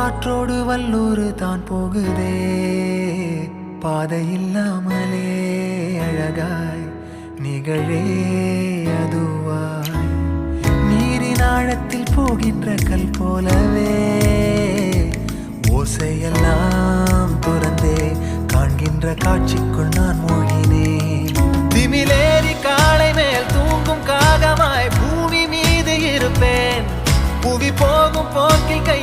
காற்றோடு வல்லூர் தான் போகுதே, பாதை இல்லாமலே அழகாய் நிகழே அதுவாய். நீரின் ஆழத்தில் போகின்ற கல் போலவே ஓசையெல்லாம் துறந்தே காண்கின்ற காட்சிக்குள் நான் மூழ்கினேன். திமிலேறி காலை மேல் தூங்கும் காகமாய் பூமி மீது இருப்பேன். புவி போகும் போக்கில் கை